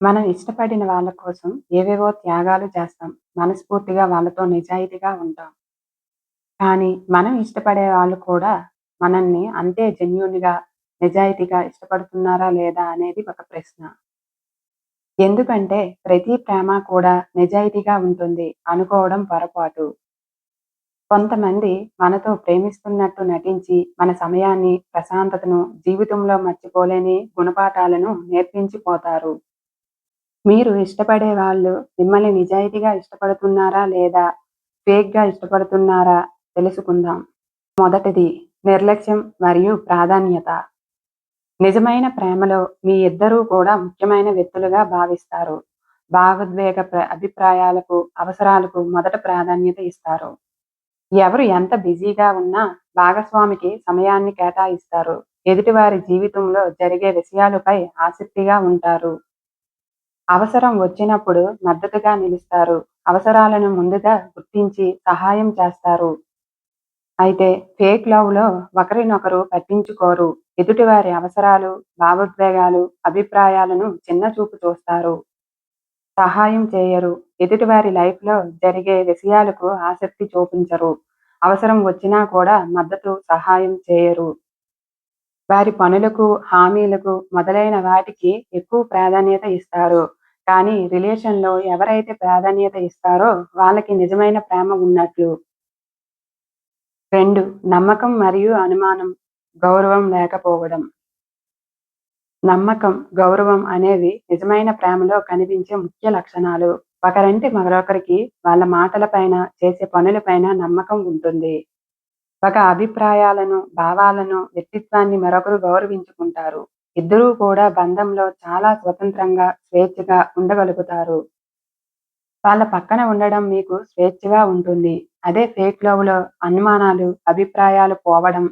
మనం ఇష్టపడిన వాళ్ళ కోసం ఏవేవో త్యాగాలు చేస్తాం. మనస్ఫూర్తిగా వాళ్ళతో నిజాయితీగా ఉంటాం. కానీ మనం ఇష్టపడే వాళ్ళు కూడా మనల్ని అంతే జెన్యూన్‌గా, నిజాయితీగా ఇష్టపడుతున్నారా లేదా అనేది ఒక ప్రశ్న. ఎందుకంటే ప్రతి ప్రేమ కూడా నిజాయితీగా ఉంటుంది అనుకోవడం పొరపాటు. కొంతమంది మనతో ప్రేమిస్తున్నట్టు నటించి మన సమయాన్ని, ప్రశాంతతను, జీవితంలో మర్చిపోలేని గుణపాఠాలను నేర్పించిపోతారు. మీరు ఇష్టపడే వాళ్ళు మిమ్మల్ని నిజాయితీగా ఇష్టపడుతున్నారా లేదా ఫేక్‌గా ఇష్టపడుతున్నారా తెలుసుకుందాం. మొదటిది నిర్లక్ష్యం మరియు ప్రాధాన్యత. నిజమైన ప్రేమలో మీ ఇద్దరూ కూడా ముఖ్యమైన వ్యక్తులుగా భావిస్తారు. అభిప్రాయాలకు, అవసరాలకు మొదట ప్రాధాన్యత ఇస్తారు. ఎవరు ఎంత బిజీగా ఉన్నా భాగస్వామికి సమయాన్ని కేటాయిస్తారు. ఎదుటివారి జీవితంలో జరిగే విషయాలపై ఆసక్తిగా ఉంటారు. అవసరం వచ్చినప్పుడు మద్దతుగా నిలుస్తారు. అవసరాలను ముందుగా గుర్తించి సహాయం చేస్తారు. అయితే ఫేక్ లవ్‌లో ఒకరినొకరు పట్టించుకోరు. ఎదుటివారి అవసరాలు, భావోద్వేగాలు, అభిప్రాయాలను చిన్నచూపు చూస్తారు. సహాయం చేయరు. ఎదుటివారి లైఫ్‌లో జరిగే విషయాలకు ఆసక్తి చూపించరు. అవసరం వచ్చినా కూడా మద్దతు, సహాయం చేయరు. వారి పనులకు, హామీలకు మొదలైన వాటికి ఎక్కువ ప్రాధాన్యత ఇస్తారు. కానీ రిలేషన్‌లో ఎవరైతే ప్రాధాన్యత ఇస్తారో వాళ్ళకి నిజమైన ప్రేమ ఉన్నట్లు. 2. నమ్మకం మరియు అనుమానం, గౌరవం లేకపోవడం. నమ్మకం, గౌరవం అనేవి నిజమైన ప్రేమలో కనిపించే ముఖ్య లక్షణాలు. ఒకరంటే మరొకరికి వాళ్ళ మాటలపైన, చేసే పనులపైన నమ్మకం ఉంటుంది. ఒక అభిప్రాయాలను, భావాలను, వ్యక్తిత్వాన్ని మరొకరు గౌరవించుకుంటారు. ఇద్దరూ కూడా బంధంలో చాలా స్వతంత్రంగా, స్వేచ్ఛగా ఉండగలుగుతారు. వాళ్ళ పక్కన ఉండడం మీకు స్వేచ్ఛగా ఉంటుంది. అదే ఫేక్ లవ్‌లో అనుమానాలు, అభిప్రాయాలు పోవడం,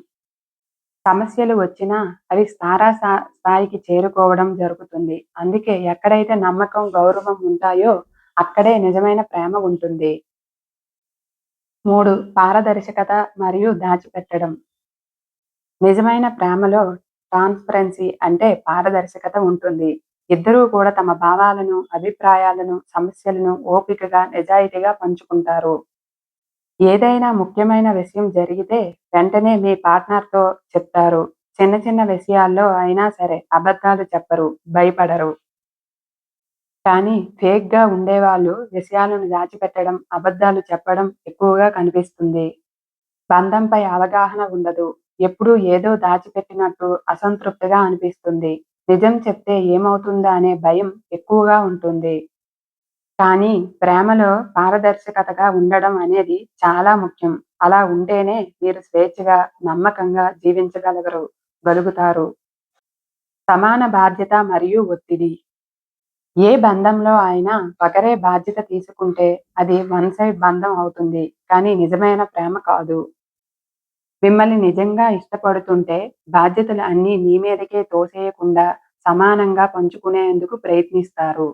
సమస్యలు వచ్చినా అవి స్థాయికి చేరుకోవడం జరుగుతుంది. అందుకే ఎక్కడైతే నమ్మకం, గౌరవం ఉంటాయో అక్కడే నిజమైన ప్రేమ ఉంటుంది. 3. పారదర్శకత మరియు దాచిపెట్టడం. నిజమైన ప్రేమలో ట్రాన్స్‌పరెన్సీ అంటే పారదర్శకత ఉంటుంది. ఇద్దరూ కూడా తమ భావాలను, అభిప్రాయాలను, సమస్యలను ఓపికగా, నిజాయితీగా పంచుకుంటారు. ఏదైనా ముఖ్యమైన విషయం జరిగితే వెంటనే మీ పార్ట్నర్‌తో చెప్తారు. చిన్న చిన్న విషయాల్లో అయినా సరే అబద్ధాలు చెప్పరు, భయపడరు. కానీ ఫేక్‌గా ఉండేవాళ్ళు విషయాలను దాచిపెట్టడం, అబద్ధాలు చెప్పడం ఎక్కువగా కనిపిస్తుంది. బంధంపై అవగాహన ఉండదు. ఎప్పుడూ ఏదో దాచిపెట్టినట్టు అసంతృప్తిగా అనిపిస్తుంది. నిజం చెప్తే ఏమవుతుందా అనే భయం ఎక్కువగా ఉంటుంది. కానీ ప్రేమలో పారదర్శకతగా ఉండడం అనేది చాలా ముఖ్యం. అలా ఉంటేనే మీరు స్వేచ్ఛగా, నమ్మకంగా గలుగుతారు. సమాన బాధ్యత మరియు ఒత్తిడి. ఏ బంధంలో అయినా ఒకరే బాధ్యత తీసుకుంటే అది వన్ సైడ్ బంధం అవుతుంది. కానీ నిజమైన ప్రేమ కాదు. మిమ్మల్ని నిజంగా ఇష్టపడుతుంటే బాధ్యతలు అన్నీ మీ మీదకే తోసేయకుండా సమానంగా పంచుకునేందుకు ప్రయత్నిస్తారు.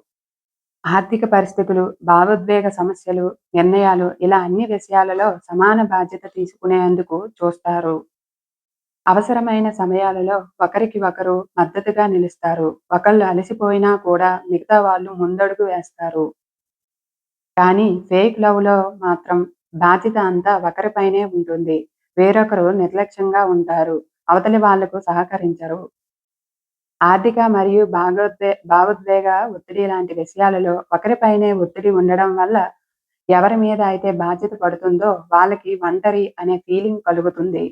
ఆర్థిక పరిస్థితులు, భావోద్వేగ సమస్యలు, నిర్ణయాలు ఇలా అన్ని విషయాలలో సమాన బాధ్యత తీసుకునేందుకు చూస్తారు. అవసరమైన సమయాలలో ఒకరికి ఒకరు మద్దతుగా నిలుస్తారు. ఒకళ్ళు అలసిపోయినా కూడా మిగతా వాళ్ళు ముందడుగు వేస్తారు. కానీ ఫేక్ లవ్‌లో మాత్రం బాధ్యత అంతా ఒకరిపైనే ఉంటుంది. వేరొకరు నిర్లక్ష్యంగా ఉంటారు. అవతలి వాళ్లకు సహకరించరు. ఆర్థిక మరియు భావోద్వేగ ఒత్తిడి లాంటి విషయాలలో ఒకరిపైనే ఒత్తిడి ఉండడం వల్ల ఎవరి మీద అయితే బాధ్యత పడుతుందో వాళ్ళకి ఒంటరి అనే ఫీలింగ్ కలుగుతుంది.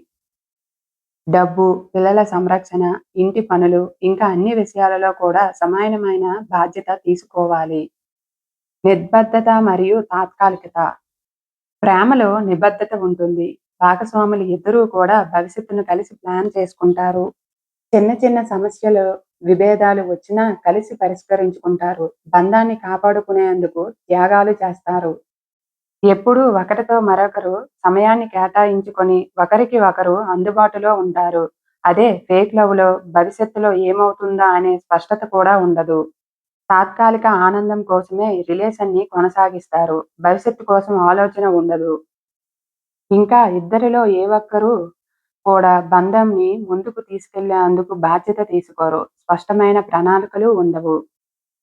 డబ్బు, పిల్లల సంరక్షణ, ఇంటి పనులు ఇంకా అన్ని విషయాలలో కూడా సమానమైన బాధ్యత తీసుకోవాలి. నిర్బద్ధత మరియు తాత్కాలికత. ప్రేమలో నిబద్ధత ఉంటుంది. భాగస్వాములు ఇద్దరూ కూడా భవిష్యత్తును కలిసి ప్లాన్ చేసుకుంటారు. చిన్న చిన్న సమస్యలు, విభేదాలు వచ్చినా కలిసి పరిష్కరించుకుంటారు. బంధాన్ని కాపాడుకునేందుకు త్యాగాలు చేస్తారు. ఎప్పుడూ ఒకరితో మరొకరు సమయాన్ని కేటాయించుకొని ఒకరికి ఒకరు అందుబాటులో ఉంటారు. అదే ఫేక్ లవ్‌లో భవిష్యత్తులో ఏమవుతుందా అనే స్పష్టత కూడా ఉండదు. తాత్కాలిక ఆనందం కోసమే రిలేషన్‌ని కొనసాగిస్తారు. భవిష్యత్తు కోసం ఆలోచన ఉండదు. ఇంకా ఇద్దరిలో ఏ ఒక్కరు కూడా బంధంని ముందుకు తీసుకెళ్లేందుకు బాధ్యత తీసుకోరు. స్పష్టమైన ప్రణాళికలు ఉండవు.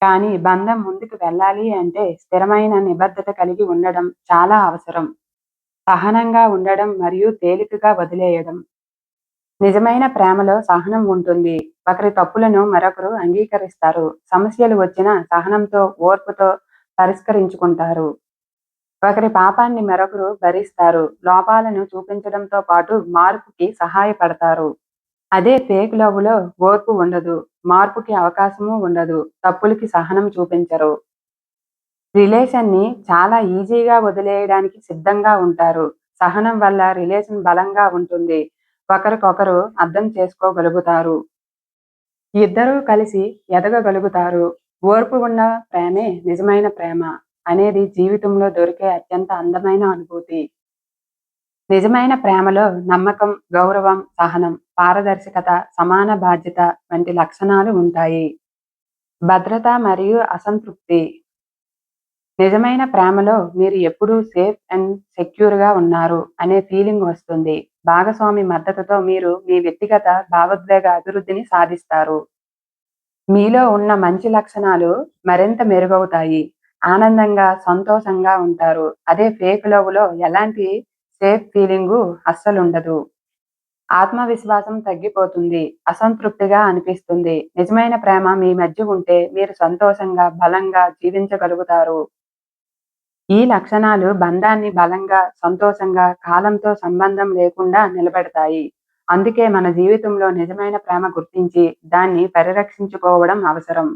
కానీ బంధం ముందుకు వెళ్ళాలి అంటే స్థిరమైన నిబద్ధత కలిగి ఉండడం చాలా అవసరం. సహనంగా ఉండడం మరియు తేలికగా వదిలేయడం. నిజమైన ప్రేమలో సహనం ఉంటుంది. ఒకరి తప్పులను మరొకరు అంగీకరిస్తారు. సమస్యలు వచ్చినా సహనంతో, ఓర్పుతో పరిష్కరించుకుంటారు. ఒకరి పాపాన్ని మరొకరు భరిస్తారు. లోపాలను చూపించడంతో పాటు మార్పుకి సహాయపడతారు. అదే ఫేక్ లవ్‌లో ఓర్పు ఉండదు. మార్పుకి అవకాశమూ ఉండదు. తప్పులకి సహనం చూపించరు. రిలేషన్‌ని చాలా ఈజీగా వదిలేయడానికి సిద్ధంగా ఉంటారు. సహనం వల్ల రిలేషన్ బలంగా ఉంటుంది. ఒకరికొకరు అర్థం చేసుకోగలుగుతారు. ఇద్దరూ కలిసి ఎదగగలుగుతారు. ఓర్పు ఉన్న ప్రేమే నిజమైన ప్రేమ అనేది జీవితంలో దొరికే అత్యంత అందమైన అనుభూతి. నిజమైన ప్రేమలో నమ్మకం, గౌరవం, సహనం, పారదర్శకత, సమాన బాధ్యత వంటి లక్షణాలు ఉంటాయి. భద్రత మరియు అసంతృప్తి. నిజమైన ప్రేమలో మీరు ఎప్పుడూ సేఫ్ అండ్ సెక్యూర్‌గా ఉన్నారు అనే ఫీలింగ్ వస్తుంది. భాగస్వామి మద్దతుతో మీరు మీ వ్యక్తిగత భావోద్వేగ అభివృద్ధిని సాధిస్తారు. మీలో ఉన్న మంచి లక్షణాలు మరింత మెరుగవుతాయి. ఆనందంగా, సంతోషంగా ఉంటారు. అదే ఫేక్ లవ్‌లో ఎలాంటి సేఫ్ ఫీలింగు అస్సలుండదు. ఆత్మవిశ్వాసం తగ్గిపోతుంది. అసంతృప్తిగా అనిపిస్తుంది. నిజమైన ప్రేమ మీ మధ్య ఉంటే మీరు సంతోషంగా, బలంగా జీవించగలుగుతారు. ఈ లక్షణాలు బంధాన్ని బలంగా, సంతోషంగా, కాలంతో సంబంధం లేకుండా నిలబెడతాయి. అందుకే మన జీవితంలో నిజమైన ప్రేమ గుర్తించి దాన్ని పరిరక్షించుకోవడం అవసరం.